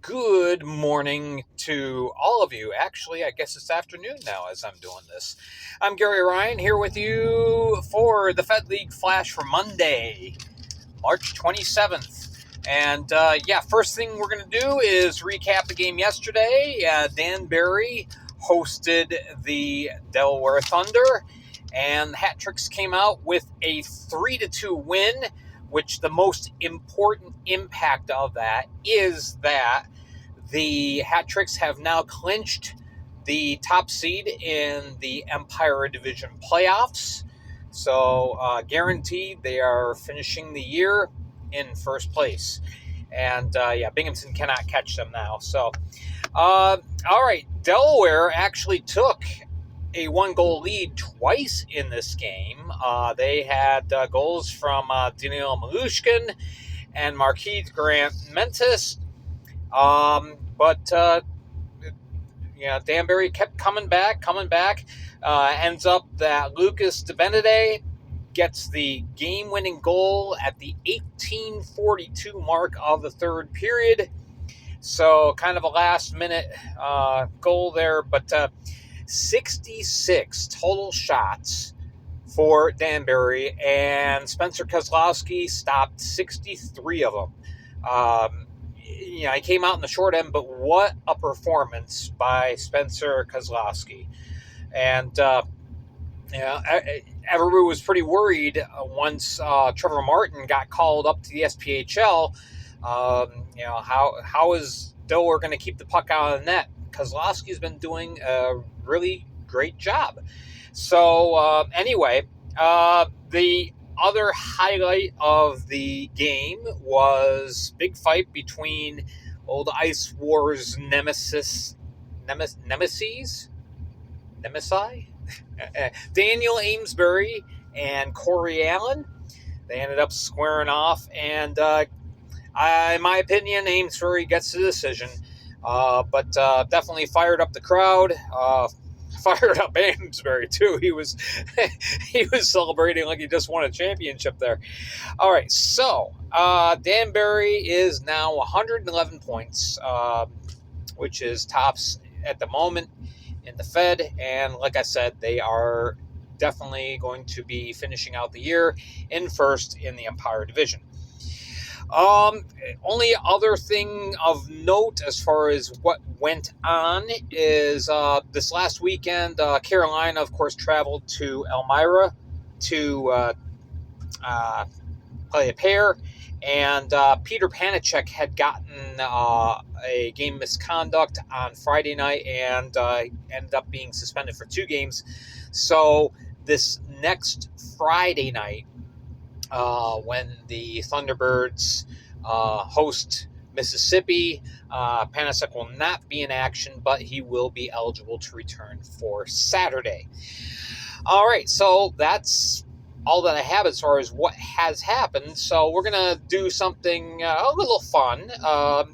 Good morning to all of you. Actually, I guess it's afternoon now as I'm doing this. I'm Gary Ryan here with you for the Fed League Flash for Monday, March 27th. And first thing we're going to do is recap the game yesterday. Danbury hosted the Delaware Thunder, and the Hat Tricks came out with a 3-2 win, which the most important impact of that is that the Hat Tricks have now clinched the top seed in the Empire Division playoffs. So guaranteed they are finishing the year in first place. And Binghamton cannot catch them now. So, all right, Delaware actually took a one-goal lead twice in this game. They had goals from Daniel Malushkin and Marquise Grant-Mentis. Danbury kept coming back. Ends up that Lucas DeBenede gets the game-winning goal at the 1842 mark of the third period. So kind of a last-minute goal there, but 66 total shots for Danbury, and Spencer Kozlowski stopped 63 of them. He came out in the short end, but what a performance by Spencer Kozlowski. And, everybody was pretty worried once Trevor Martin got called up to the SPHL. How is Delaware going to keep the puck out of the net? Kozlowski's been doing a really great job. So, the other highlight of the game was big fight between old Ice Wars nemesis Daniel Amesbury and Corey Allen. They ended up squaring off, and in my opinion, Amesbury gets the decision. But definitely fired up the crowd. Fired up Amesbury too. He was celebrating like he just won a championship there. All right, so Danbury is now 111 points, which is tops at the moment in the Fed, and like I said, they are definitely going to be finishing out the year in first in the Empire Division. Only other thing of note as far as what went on is this last weekend, Carolina, of course, traveled to Elmira to play a pair, and Peter Panicek had gotten a game misconduct on Friday night and ended up being suspended for 2 games. So this next Friday night, when the Thunderbirds host Mississippi, Panicek will not be in action, but he will be eligible to return for Saturday. All right, so that's all that I have as far as what has happened. So we're going to do something a little fun, a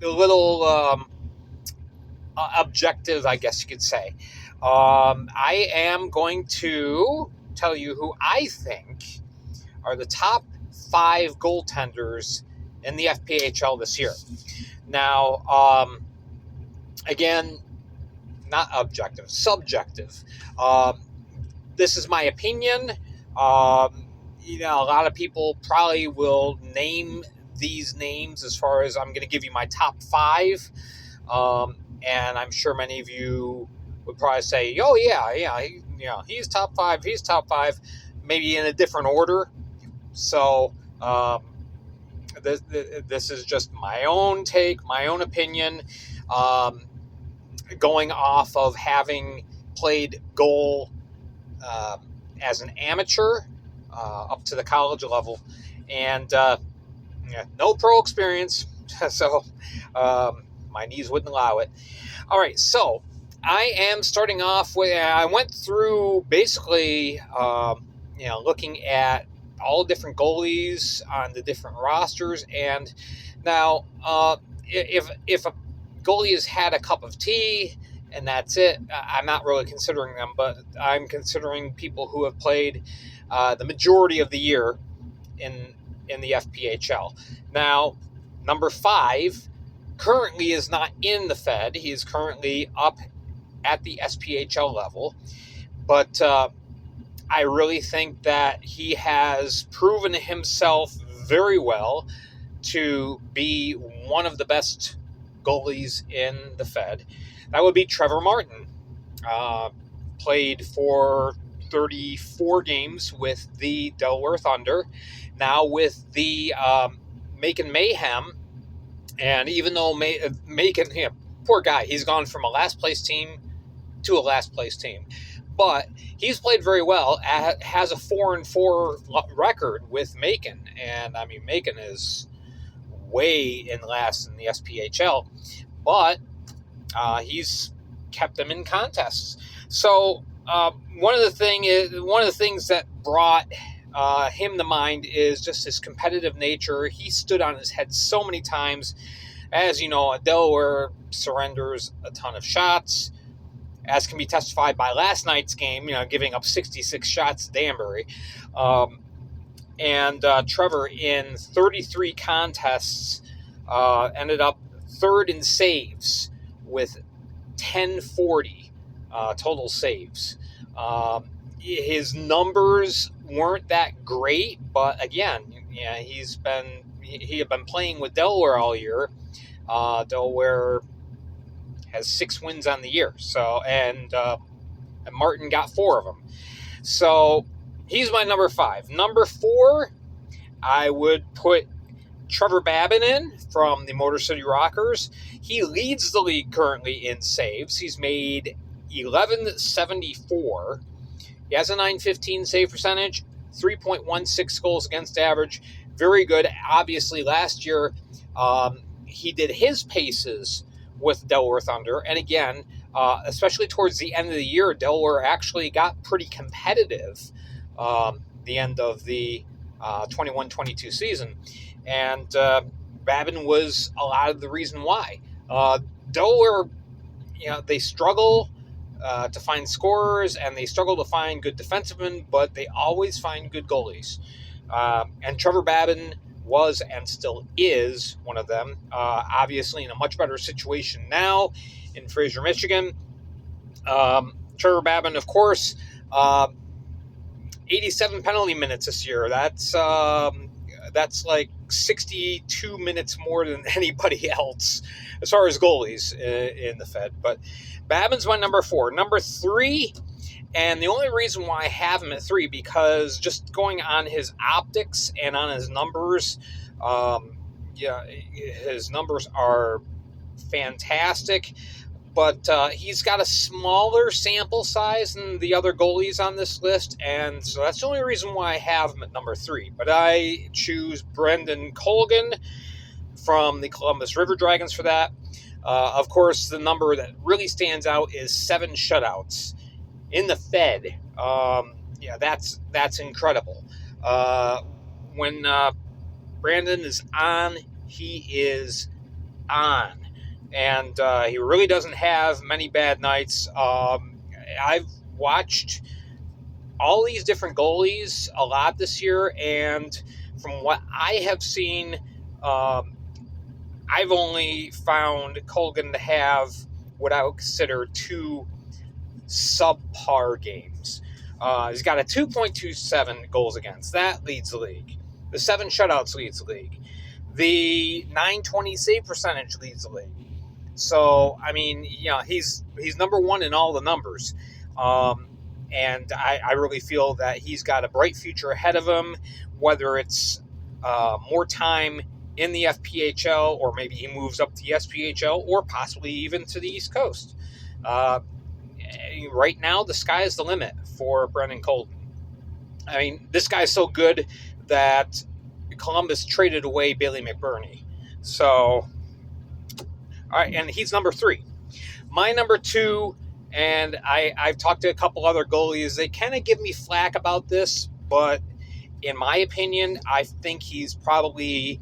little objective, I guess you could say. I am going to tell you who I think are the top 5 goaltenders in the FPHL this year. Now, again, not objective, subjective. This is my opinion. A lot of people probably will name these names as far as I'm going to give you my top 5. And I'm sure many of you would probably say, oh, he's top 5, maybe in a different order. So this is just my own take, my own opinion, going off of having played goal as an amateur up to the college level, and no pro experience, so my knees wouldn't allow it. All right, so I am starting off with, I went through basically, looking at all different goalies on the different rosters, and now if a goalie has had a cup of tea and that's it, I'm not really considering them, but I'm considering people who have played the majority of the year in the FPHL. Now, Number 5 currently is not in the Fed. He is currently up at the SPHL level. But I really think that he has proven himself very well to be one of the best goalies in the Fed. That would be Trevor Martin. Played for 34 games with the Delaware Thunder, now with the Macon Mayhem. And even though Macon, poor guy, he's gone from a last place team to a last place team. But he's played very well, has a 4-4 record with Macon. And I mean, Macon is way in last in the SPHL, but he's kept them in contests. So one of the things that brought him to mind is just his competitive nature. He stood on his head so many times. As you know, Delaware surrenders a ton of shots, as can be testified by last night's game, giving up 66 shots to Danbury. And Trevor, in 33 contests, ended up third in saves with 1040 total saves. His numbers weren't that great, but again, he had been playing with Delaware all year. Delaware has 6 wins on the year, and Martin got 4 of them. So he's my number 5. Number 4, I would put Trevor Babin in from the Motor City Rockers. He leads the league currently in saves. He's made 1174. He has a .915 save percentage, 3.16 goals against average. Very good. Obviously, last year he did his paces with Delaware Thunder. And again, especially towards the end of the year, Delaware actually got pretty competitive the end of the 21-22 season. And Babin was a lot of the reason why. Delaware, they struggle to find scorers, and they struggle to find good defensemen, but they always find good goalies. And Trevor Babin was and still is one of them, obviously in a much better situation now in Fraser, Michigan. Trevor Babin, of course, 87 penalty minutes this year. That's like 62 minutes more than anybody else as far as goalies in the Fed. But Babin's my number 4. Number 3, and the only reason why I have him at 3, because just going on his optics and on his numbers, his numbers are fantastic. But he's got a smaller sample size than the other goalies on this list, and so that's the only reason why I have him at number 3. But I choose Brendan Colgan from the Columbus River Dragons for that. Of course, the number that really stands out is 7 shutouts in the Fed. That's incredible. When Brandon is on, he is on. And he really doesn't have many bad nights. I've watched all these different goalies a lot this year, and from what I have seen, I've only found Colgan to have what I would consider 2 subpar games. He's got a 2.27 goals against. That leads the league. The 7 shutouts leads the league. The .920 save percentage leads the league. So, I mean, he's number 1 in all the numbers. And I really feel that he's got a bright future ahead of him, whether it's more time in the FPHL, or maybe he moves up to the SPHL, or possibly even to the East Coast. Right now, the sky is the limit for Brendan Colgan. I mean, this guy's so good that Columbus traded away Bailey McBurney. So, all right, and he's number 3. My number 2, and I've talked to a couple other goalies. They kind of give me flack about this, but in my opinion, I think he's probably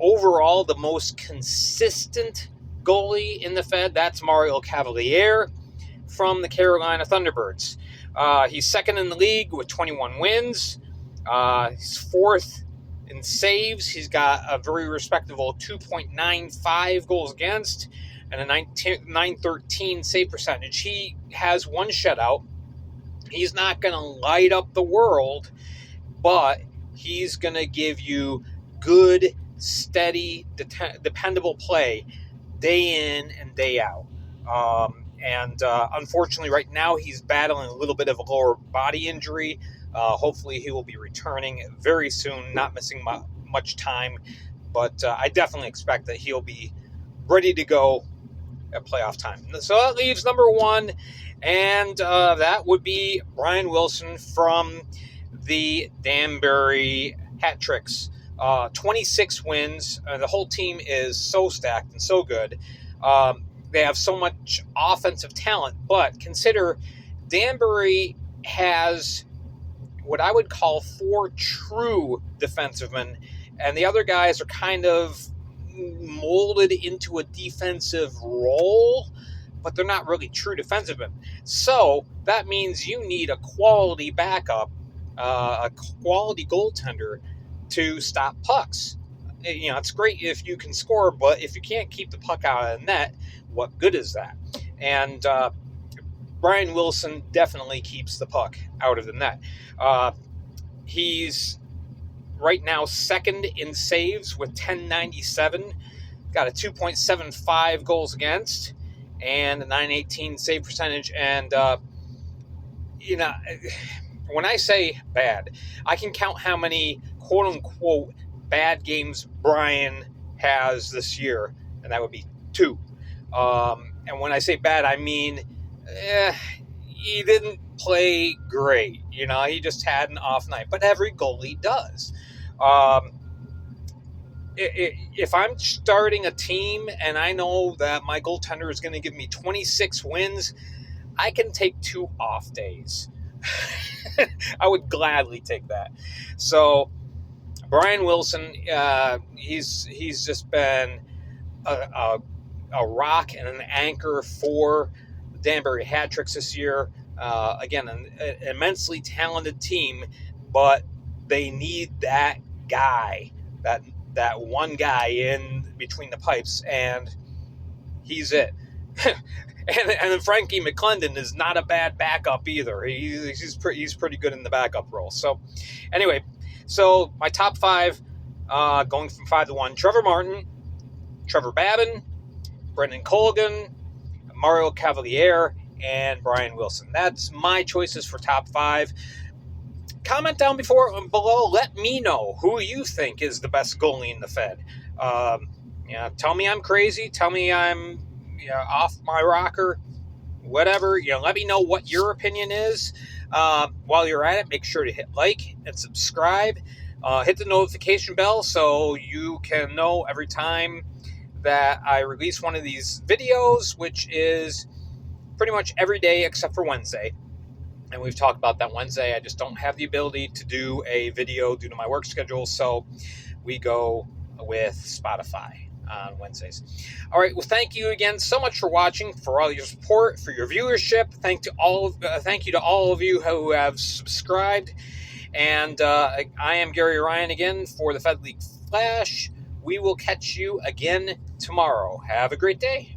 overall the most consistent goalie in the Fed. That's Mario Cavalier from the Carolina Thunderbirds. He's second in the league with 21 wins. He's fourth In saves, he's got a very respectable 2.95 goals against and a 913 save percentage. He has one shutout. He's not going to light up the world, but he's going to give you good, steady, dependable play day in and day out. Unfortunately, right now, he's battling a little bit of a lower body injury. Hopefully, he will be returning very soon, not missing much time. But I definitely expect that he'll be ready to go at playoff time. So that leaves number one, and that would be Brian Wilson from the Danbury Hat Tricks. 26 wins. The whole team is so stacked and so good. They have so much offensive talent, but consider Danbury has what I would call 4 true defensivemen, and the other guys are kind of molded into a defensive role, but they're not really true defensivemen. So that means you need a quality backup, a quality goaltender to stop pucks. It's great if you can score, but if you can't keep the puck out of the net, what good is that? And Brian Wilson definitely keeps the puck out of the net. He's right now second in saves with 1097. Got a 2.75 goals against and a 918 save percentage. And, when I say bad, I can count how many quote-unquote bad games Brian has this year, and that would be 2. And when I say bad, I mean he didn't play great. He just had an off night, but every goalie does. If I'm starting a team and I know that my goaltender is going to give me 26 wins, I can take 2 off days. I would gladly take that. So Brian Wilson, he's just been a rock and an anchor for the Danbury Hat Tricks this year. Again, an immensely talented team, but they need that guy, that one guy in between the pipes, and he's it. and then Frankie McClendon is not a bad backup either. He's pretty good in the backup role. So anyway, my top 5, going from 5 to 1: Trevor Martin, Trevor Babin, Brendan Colgan, Mario Cavaliere, and Brian Wilson. That's my choices for top 5. Comment down below. Let me know who you think is the best goalie in the Fed. Tell me I'm crazy. Tell me I'm off my rocker. Whatever. Let me know what your opinion is. While you're at it, make sure to hit like and subscribe. Hit the notification bell so you can know every time that I release one of these videos, which is pretty much every day except for Wednesday. And we've talked about that Wednesday. I just don't have the ability to do a video due to my work schedule, so we go with Spotify on Wednesdays. All right, well, thank you again so much for watching, for all your support, for your viewership. Thank you to all of you who have subscribed. And I am Gary Ryan again for the Fed League Flash. We will catch you again tomorrow. Have a great day.